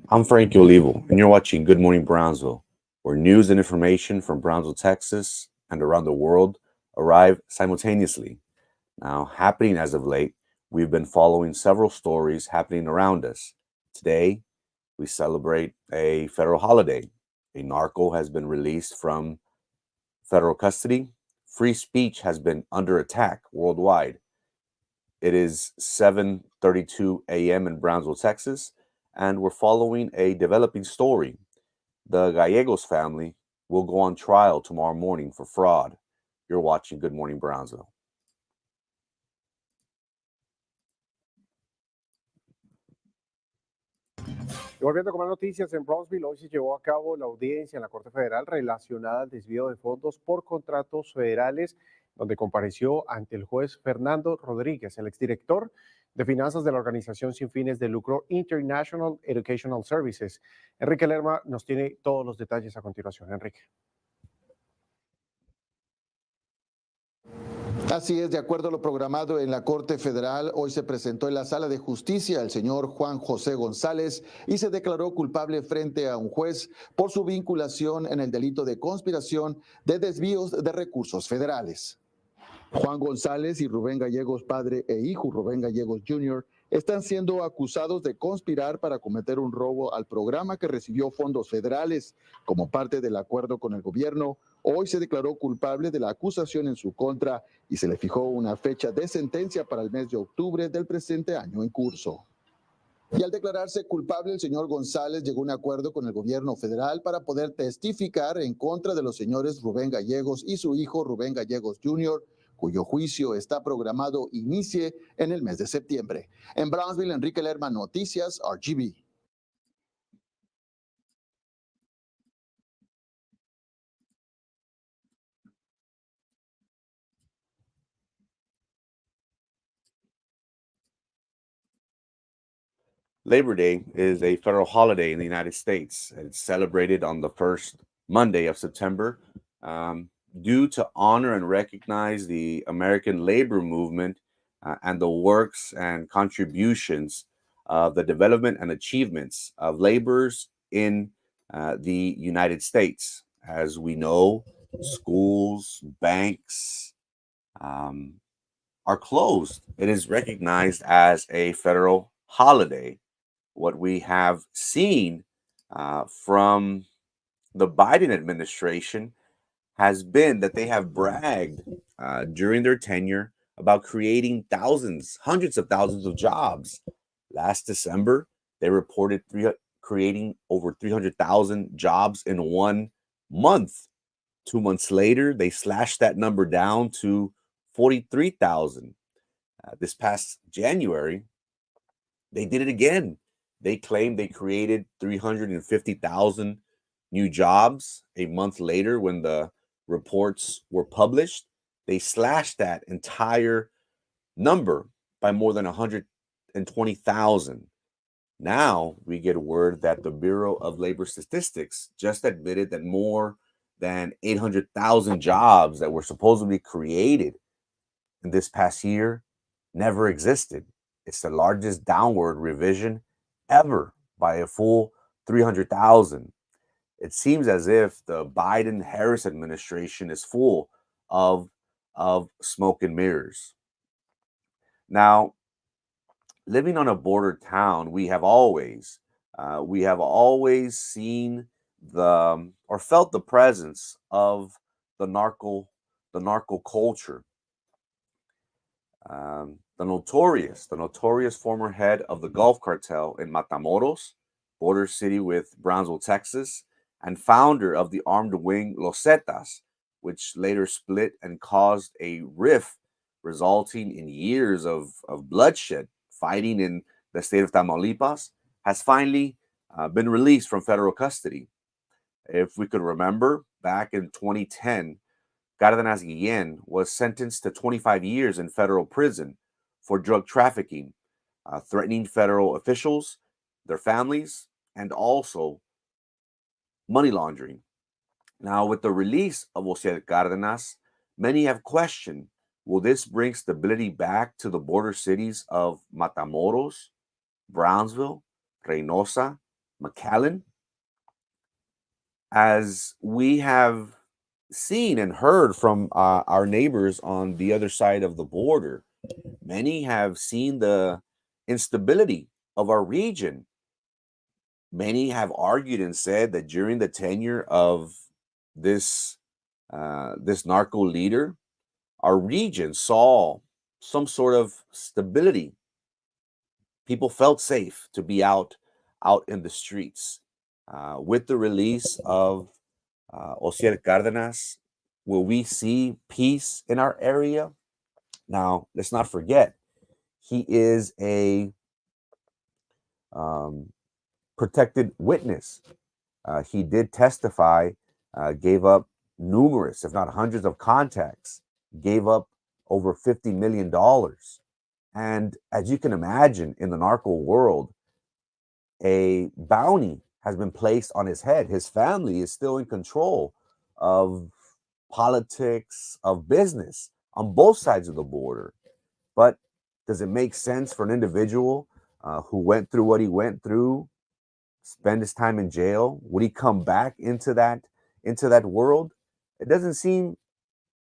I'm Frank Olivo, and you're watching Good Morning Brownsville, where news and information from Brownsville, Texas, and around the world arrive simultaneously. Now, happening as of late, we've been following several stories happening around us. Today, we celebrate a federal holiday. A narco has been released from federal custody. Free speech has been under attack worldwide. It is 7:32 a.m. in Brownsville, Texas, and we're following a developing story. The Gallegos family will go on trial tomorrow morning for fraud. You're watching Good Morning Brownsville. Y volviendo con más noticias, en Brownsville hoy se llevó a cabo la audiencia en la Corte Federal relacionada al desvío de fondos por contratos federales, donde compareció ante el juez Fernando Rodríguez, el exdirector de finanzas de la organización sin fines de lucro International Educational Services. Enrique Lerma nos tiene todos los detalles a continuación. Enrique. Así es, de acuerdo a lo programado en la Corte Federal, hoy se presentó en la Sala de Justicia el señor Juan José González y se declaró culpable frente a un juez por su vinculación en el delito de conspiración de desvíos de recursos federales. Juan González y Rubén Gallegos, padre e hijo Rubén Gallegos Jr., están siendo acusados de conspirar para cometer un robo al programa que recibió fondos federales. Como parte del acuerdo con el gobierno, hoy se declaró culpable de la acusación en su contra y se le fijó una fecha de sentencia para el mes de octubre del presente año en curso. Y al declararse culpable, el señor González llegó a un acuerdo con el gobierno federal para poder testificar en contra de los señores Rubén Gallegos y su hijo Rubén Gallegos Jr., cuyo juicio está programado inicie en el mes de septiembre. En Brownsville, Enrique Lerma, Noticias, RGB. Labor Day is a federal holiday in the United States. It's celebrated on the first Monday of September due to honor and recognize the American labor movement and the works and contributions of the development and achievements of laborers in the United States. As we know, schools, banks are closed. It is recognized as a federal holiday. What we have seen from the Biden administration has been that they have bragged during their tenure about creating thousands, hundreds of thousands of jobs. Last December, they reported creating over 300,000 jobs in 1 month. 2 months later, they slashed that number down to 43,000. This past January, they did it again. They claimed they created 350,000 new jobs. A month later, when the reports were published, they slashed that entire number by more than 120,000. Now we get word that the Bureau of Labor Statistics just admitted that more than 800,000 jobs that were supposedly created in this past year never existed. It's the largest downward revision ever by a full 300,000. It seems as if the Biden-Harris administration is full of smoke and mirrors. Now, living on a border town, we have always seen or felt the presence of the narco culture. The notorious former head of the Gulf Cartel in Matamoros, border city with Brownsville, Texas, and founder of the armed wing Los Zetas, which later split and caused a rift resulting in years of bloodshed, fighting in the state of Tamaulipas, has finally been released from federal custody. If we could remember, back in 2010, Cardenas Guillen was sentenced to 25 years in federal prison for drug trafficking, threatening federal officials, their families, and also money laundering. Now, with the release of Osiel Cardenas, many have questioned, will this bring stability back to the border cities of Matamoros, Brownsville, Reynosa, McAllen, as we have seen and heard from our neighbors on the other side of the border, many have seen the instability of our region. Many have argued and said that during the tenure of this this narco leader, our region saw some sort of stability. People felt safe to be out in the streets. With the release of Osiel Cardenas, will we see peace in our area? Now, let's not forget, he is a um, protected witness. He did testify, gave up numerous, if not hundreds of contacts, gave up over $50 million. And as you can imagine, in the narco world, a bounty has been placed on his head. His family is still in control of politics, of business on both sides of the border. But does it make sense for an individual who went through what he went through, spend his time in jail? Would he come back into that world? It doesn't seem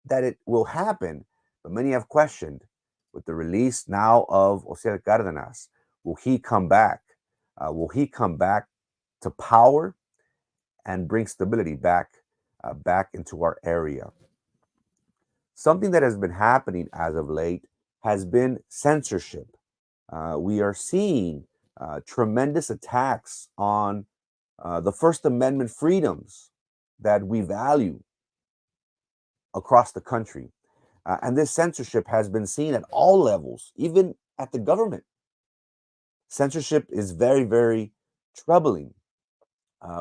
that it will happen, but many have questioned with the release now of Osiel Cardenas. Will he come back? Will he come back to power and bring stability back into our area? Something that has been happening as of late has been censorship. We are seeing tremendous attacks on the First Amendment freedoms that we value across the country. And this censorship has been seen at all levels, even at the government. Censorship is very, very troubling.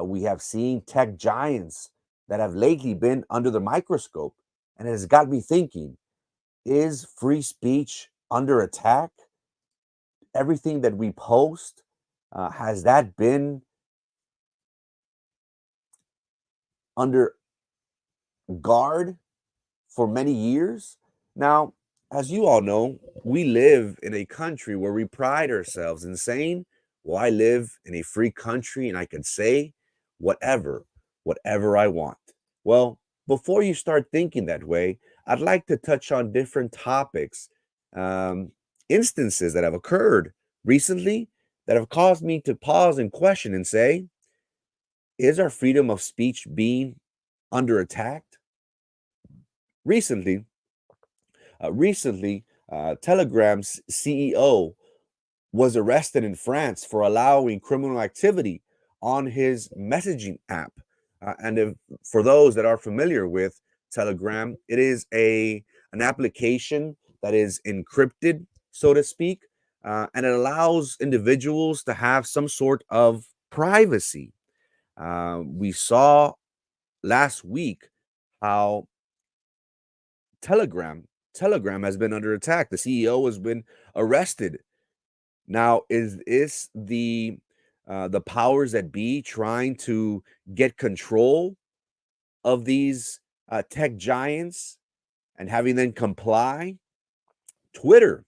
We have seen tech giants that have lately been under the microscope, and it has got me thinking, is free speech under attack? Everything that we post, has that been under guard for many years? Now, as you all know, we live in a country where we pride ourselves in saying, well, I live in a free country and I can say whatever I want. Well, before you start thinking that way, I'd like to touch on different topics, instances that have occurred recently that have caused me to pause and question and say, is our freedom of speech being under attack? Recently, Telegram's CEO was arrested in France for allowing criminal activity on his messaging app. For those that are familiar with Telegram, it is an application that is encrypted, so to speak, and it allows individuals to have some sort of privacy. We saw last week how Telegram has been under attack. The CEO has been arrested. Now, is the powers that be trying to get control of these tech giants and having them comply? Twitter,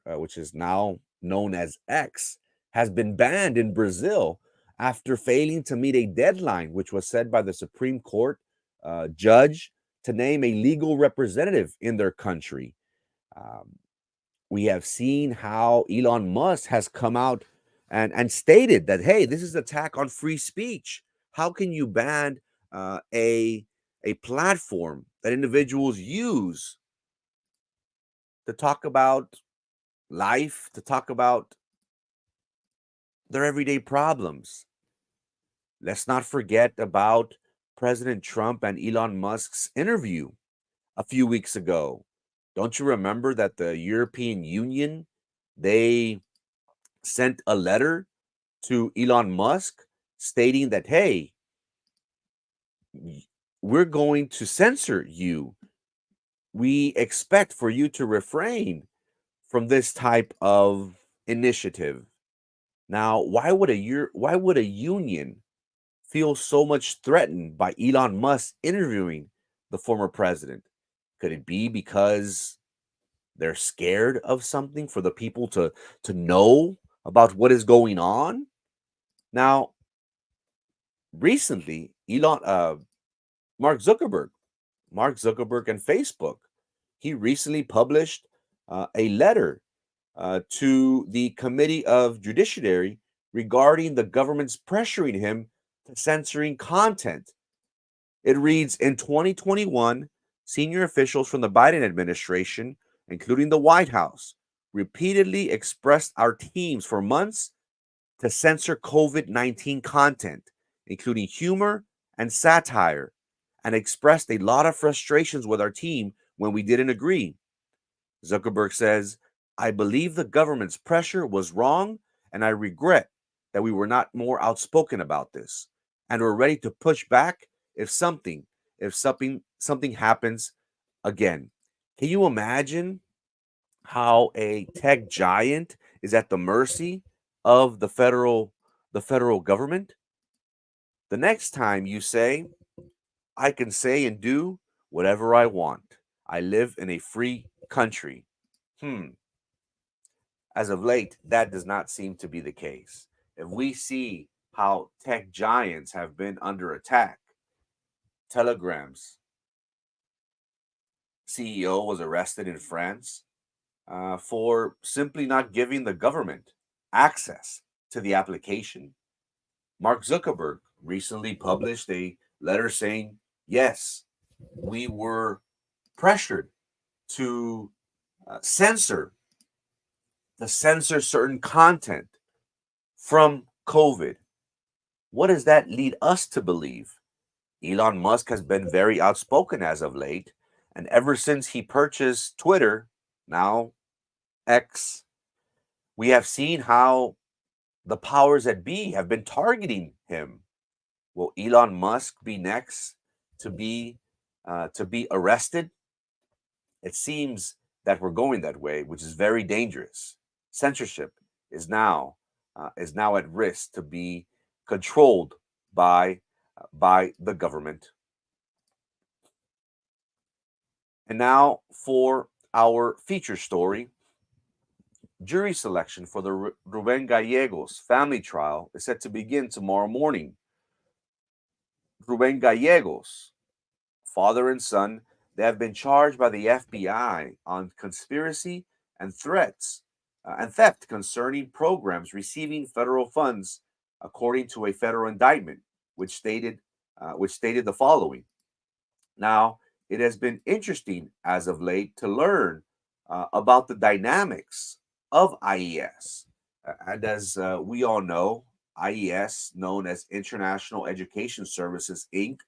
which is now known as X, has been banned in Brazil after failing to meet a deadline, which was set by the Supreme Court judge to name a legal representative in their country. We have seen how Elon Musk has come out and stated that, hey, this is an attack on free speech. How can you ban a platform that individuals use to talk about life, to talk about their everyday problems? Let's not forget about President Trump and Elon Musk's interview a few weeks ago. Don't you remember that the European Union, they sent a letter to Elon Musk stating that, hey, we're going to censor you. We expect for you to refrain from this type of initiative. Now, why would a union feel so much threatened by Elon Musk interviewing the former president? Could it be because they're scared of something, for the people to know about what is going on? Now, recently, Mark Zuckerberg, and Facebook, he recently published a letter to the Committee of Judiciary regarding the government's pressuring him to censoring content. It reads, in 2021, senior officials from the Biden administration, including the White House, repeatedly expressed our teams for months to censor COVID-19 content, including humor and satire, and expressed a lot of frustrations with our team when we didn't agree. Zuckerberg says, I believe the government's pressure was wrong, and I regret that we were not more outspoken about this, and we're ready to push back if something happens again. Can you imagine how a tech giant is at the mercy of the federal government? The next time you say, I can say and do whatever I want. I live in a free country. As of late, that does not seem to be the case. If we see how tech giants have been under attack, Telegram's CEO was arrested in France for simply not giving the government access to the application. Mark Zuckerberg recently published a letter saying, yes, we were pressured to censor certain content from COVID. What does that lead us to believe? Elon Musk has been very outspoken as of late, and ever since he purchased Twitter, now X, we have seen how the powers that be have been targeting him. Will Elon Musk be next to be arrested? It seems that we're going that way, which is very dangerous. Censorship is now at risk to be controlled by the government. And now for our feature story. Jury selection for the RUBEN Gallegos family trial is set to begin tomorrow morning. RUBEN Gallegos, father and son, they have been charged by the FBI on conspiracy and threats and theft concerning programs receiving federal funds, according to a federal indictment, which stated the following. Now, it has been interesting as of late to learn about the dynamics of IES. And as we all know, IES, known as International Education Services, Inc.,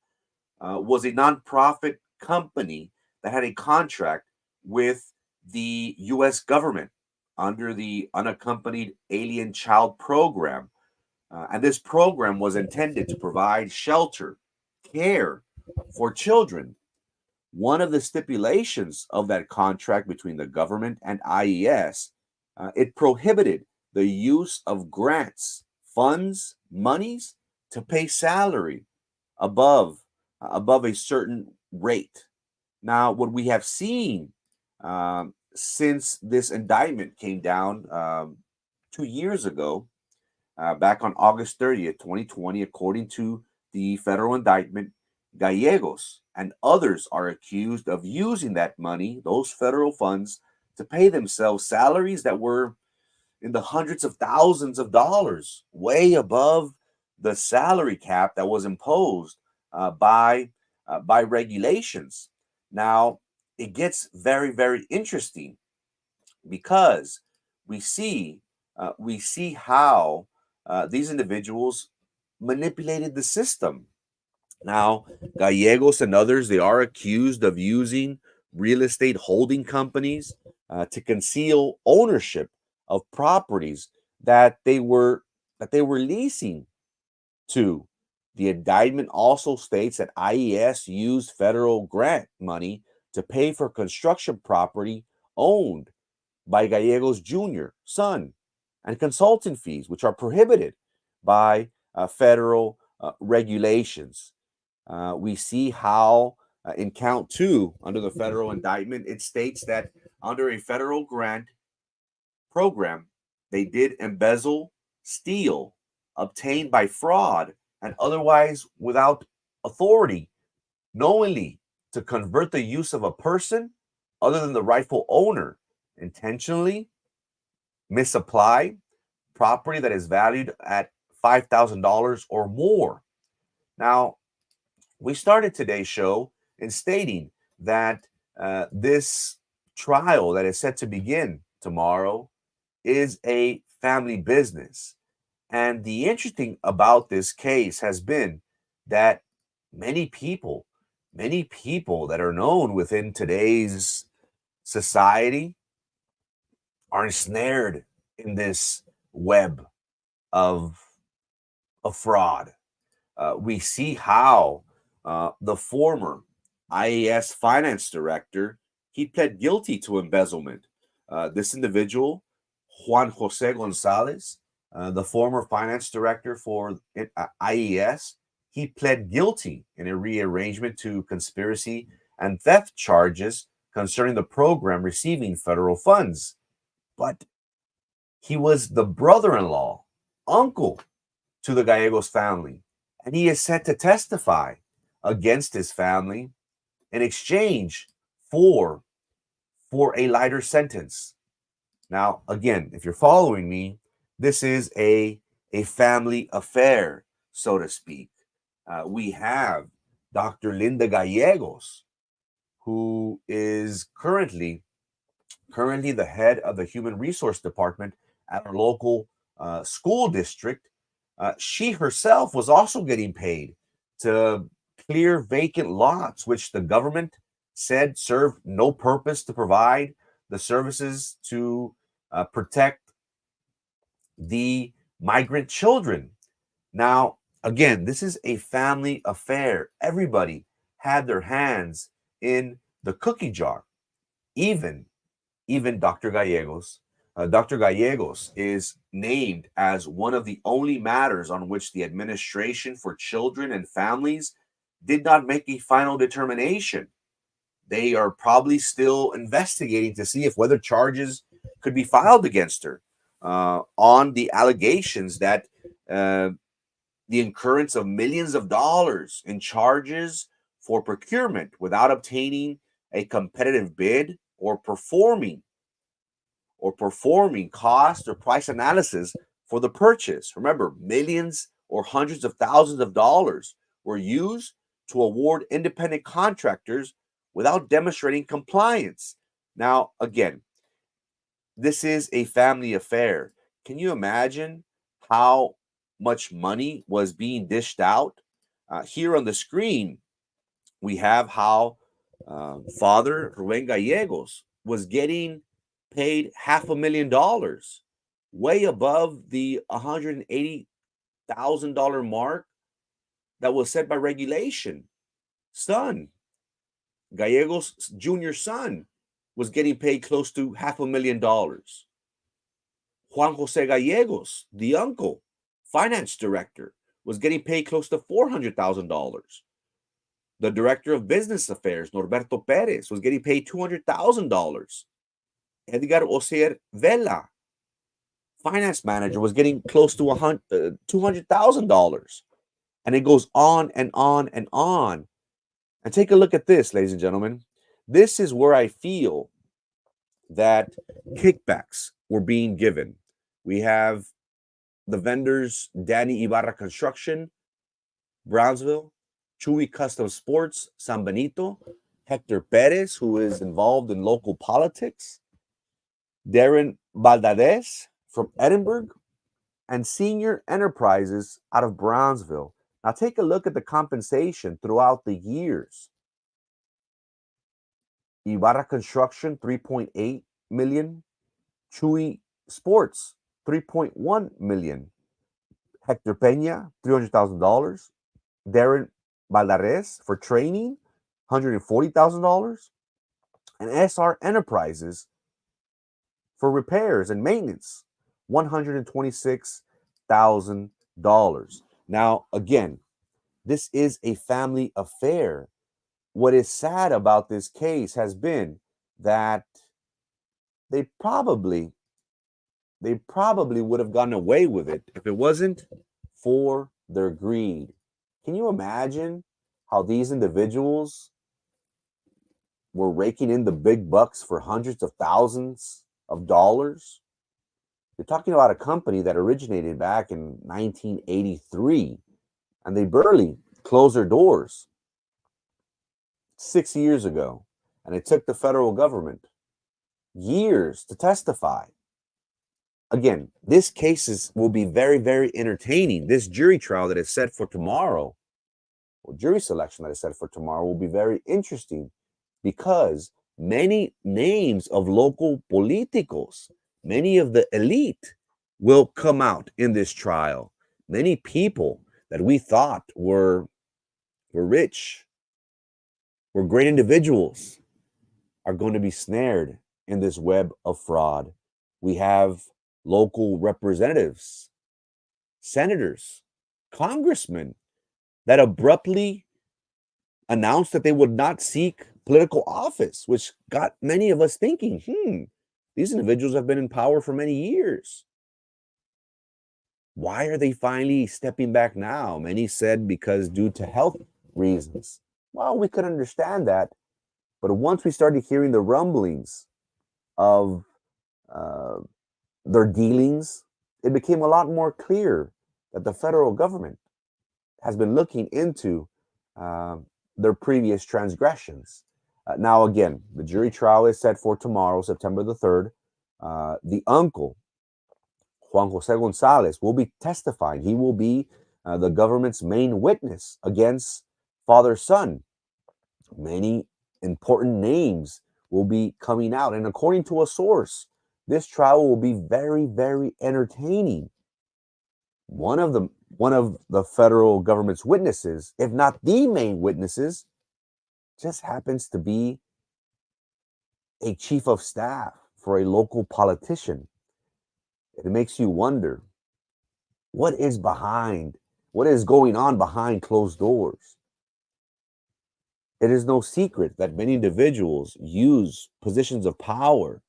was a nonprofit company that had a contract with the U.S. government under the Unaccompanied Alien Child Program. And this program was intended to provide shelter, care for children. One of the stipulations of that contract between the government and IES, it prohibited the use of grants, funds, monies to pay salary above a certain rate. Now, what we have seen since this indictment came down 2 years ago, back on August 30th, 2020, according to the federal indictment, Gallegos and others are accused of using that money, those federal funds, to pay themselves salaries that were in the hundreds of thousands of dollars, way above the salary cap that was imposed by regulations. Now, it gets very, very interesting because we see how these individuals manipulated the system. Now, Gallegos and others, they are accused of using real estate holding companies to conceal ownership of properties that they were leasing to. The indictment also states that IES used federal grant money to pay for construction property owned by Gallegos Jr., son, and consulting fees, which are prohibited by federal regulations. We see how in count 2 under the federal indictment, it states that under a federal grant program, they did embezzle, steal, obtained by fraud and otherwise without authority, knowingly to convert the use of a person other than the rightful owner, intentionally misapply property that is valued at $5,000 or more. Now, we started today's show in stating that this trial that is set to begin tomorrow is a family business. And the interesting about this case has been that many people that are known within today's society are ensnared in this web of fraud. We see how the former IAS finance director, he pled guilty to embezzlement. This individual, Juan Jose Gonzalez, the former finance director for IES, he pled guilty in a rearrangement to conspiracy and theft charges concerning the program receiving federal funds. But he was the brother-in-law, uncle to the Gallegos family, and he is set to testify against his family in exchange for a lighter sentence. Now, again, if you're following me, this is a family affair, so to speak. We have Dr. Linda Gallegos, who is currently the head of the Human Resource Department at our local school district. She herself was also getting paid to clear vacant lots, which the government said served no purpose to provide the services to protect the migrant children. Now, again, this is a family affair. Everybody had their hands in the cookie jar, even Dr. Gallegos. Dr. Gallegos is named as one of the only matters on which the Administration for Children and Families did not make a final determination. They are probably still investigating to see if whether charges could be filed against her on the allegations that the incurrence of millions of dollars in charges for procurement without obtaining a competitive bid or performing cost or price analysis for the purchase. Remember, millions or hundreds of thousands of dollars were used to award independent contractors without demonstrating compliance. Now, again, this is a family affair. Can you imagine how much money was being dished out? Here on the screen, we have how Father Ruben Gallegos was getting paid $500,000, way above the $180,000 mark that was set by regulation. Son, Gallegos' junior son, was getting paid close to $500,000. Juan Jose Gallegos, the uncle, finance director, was getting paid close to $400,000. The director of business affairs, Norberto Perez, was getting paid $200,000. Edgar Osiel Vela, finance manager, was getting close to $200,000. And it goes on and on and on. And take a look at this, ladies and gentlemen. This is where I feel that kickbacks were being given. We have the vendors, Danny Ibarra Construction, Brownsville, Chewy Custom Sports, San Benito, Hector Perez, who is involved in local politics, Darren Valdez from Edinburgh, and Senior Enterprises out of Brownsville. Now take a look at the compensation throughout the years. Ibarra Construction, $3.8 million. Chewy Sports, $3.1 million. Hector Peña, $300,000. Darren Valdez for training, $140,000. And SR Enterprises for repairs and maintenance, $126,000. Now, again, this is a family affair. What is sad about this case has been that they probably would have gotten away with it if it wasn't for their greed. Can you imagine how these individuals were raking in the big bucks for hundreds of thousands of dollars? You're talking about a company that originated back in 1983, and they barely closed their doors 6 years ago. And it took the federal government years to testify. Again, this case will be very, very entertaining. This jury trial that is set for tomorrow, or jury selection that is set for tomorrow, will be very interesting because many names of local politicos, many of the elite will come out in this trial. Many people that we thought were rich, were great individuals, are going to be snared in this web of fraud. We have local representatives, senators, congressmen that abruptly announced that they would not seek political office, which got many of us thinking, these individuals have been in power for many years. Why are they finally stepping back now? Many said because due to health reasons. Well, we could understand that. But once we started hearing the rumblings of their dealings, it became a lot more clear that the federal government has been looking into their previous transgressions. Now, again, the jury trial is set for tomorrow, September the 3rd. The uncle, Juan Jose Gonzalez, will be testifying. He will be the government's main witness against father-son. Many important names will be coming out. And according to a source, this trial will be very, very entertaining. One of the federal government's witnesses, if not the main witnesses, just happens to be a chief of staff for a local politician. It makes you wonder, what is going on behind closed doors? It is no secret that many individuals use positions of power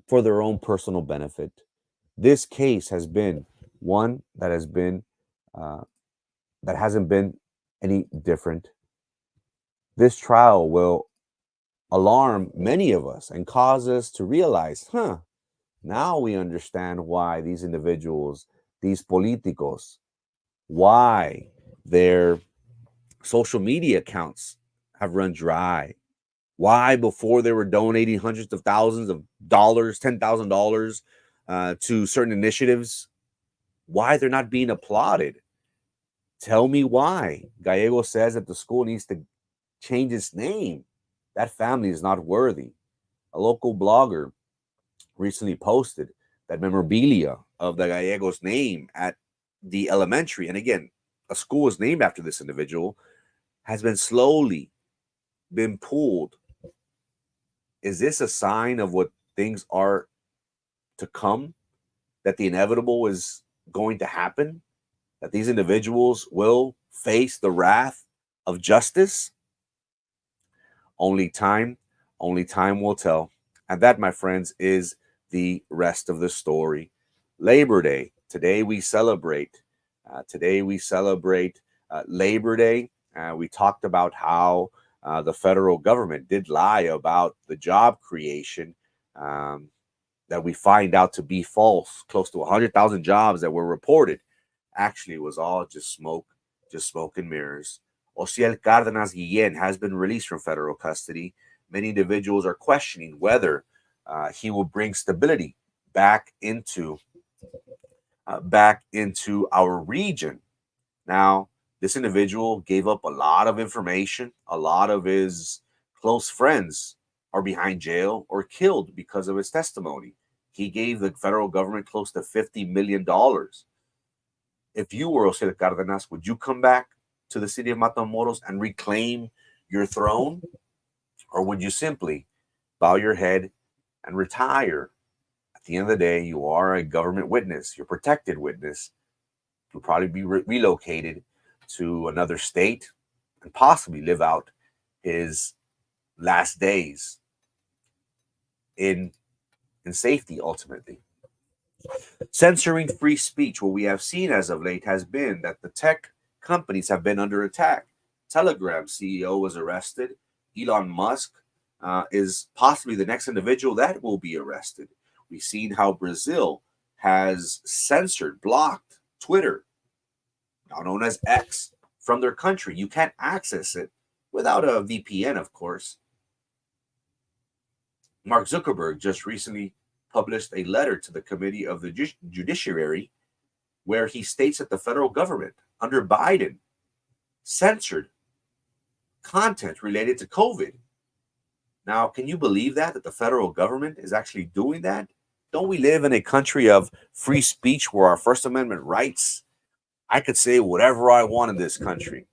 for their own personal benefit. This case has been one that hasn't been any different. This trial will alarm many of us and cause us to realize, now we understand why these individuals, these politicos, why their social media accounts have run dry. Why before they were donating hundreds of thousands of dollars, $10,000 to certain initiatives, why they're not being applauded. Tell me why. Gallego says that the school needs to change its name. That family is not worthy. A local blogger recently posted that memorabilia of the Gallegos name at the elementary, and again, a school is named after this individual, has been slowly been pulled. Is this a sign of what things are to come? That the inevitable is going to happen? That these individuals will face the wrath of justice? Only time will tell. And that, my friends, is the rest of the story. Labor Day. Today we celebrate. Labor Day. We talked about how the federal government did lie about the job creation that we find out to be false. Close to 100,000 jobs that were reported. Actually, it was all just smoke and mirrors. Osiel Cardenas Guillen has been released from federal custody. Many individuals are questioning whether he will bring stability back into our region. Now, this individual gave up a lot of information. A lot of his close friends are behind jail or killed because of his testimony. He gave the federal government close to $50 million. If you were Osiel Cardenas, would you come back to the city of Matamoros and reclaim your throne? Or would you simply bow your head and retire? At the end of the day, you are a government witness. You're a protected witness. You'll probably be relocated to another state and possibly live out his last days in safety, ultimately. Censoring free speech, what we have seen as of late has been that the tech companies have been under attack. Telegram CEO was arrested. Elon Musk is possibly the next individual that will be arrested. We've seen how Brazil has censored, blocked Twitter, now known as X, from their country. You can't access it without a VPN, of course. Mark Zuckerberg just recently published a letter to the Committee of the Judiciary where he states that the federal government under Biden censored content related to COVID. Now, can you believe that the federal government is actually doing that? Don't we live in a country of free speech where our First Amendment rights, I could say whatever I want in this country?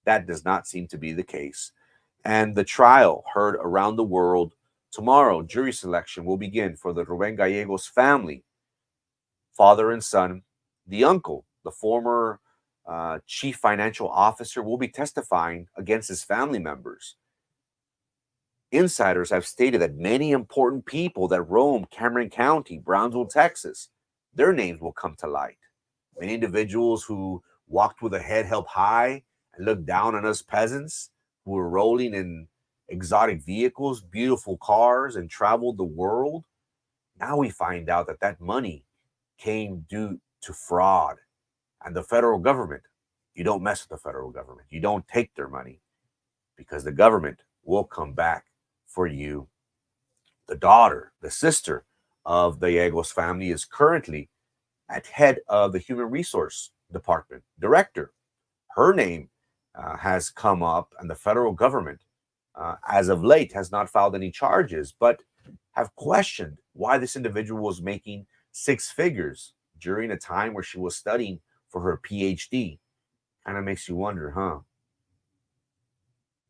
That does not seem to be the case. And the trial heard around the world tomorrow, jury selection will begin for the RUBEN Gallegos family, father and son. The uncle, the former chief financial officer, will be testifying against his family members. Insiders have stated that many important people that roam Cameron County, Brownsville, Texas, their names will come to light. Many individuals who walked with a head held high and looked down on us peasants who were rolling in exotic vehicles, beautiful cars, and traveled the world. Now we find out that that money came due to fraud. And the federal government, you don't mess with the federal government. You don't take their money because the government will come back for you. The daughter, the sister of the Gallegos family is currently at head of the Human Resource Department, director. Her name has come up, and the federal government, as of late, has not filed any charges, but have questioned why this individual was making six figures during a time where she was studying for her PhD. Kind of makes you wonder, huh?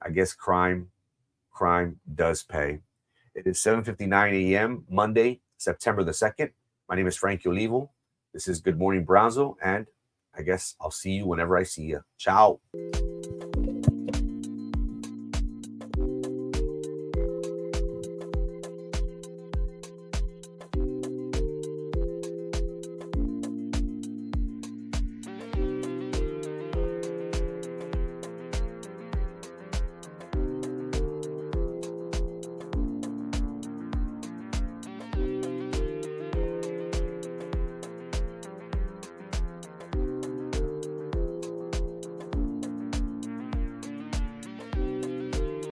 I guess crime does pay. It is 7:59 a.m. Monday, September the 2nd. My name is Frankie Olivo. This is Good Morning Brownsville, and I guess I'll see you whenever I see you. Ciao.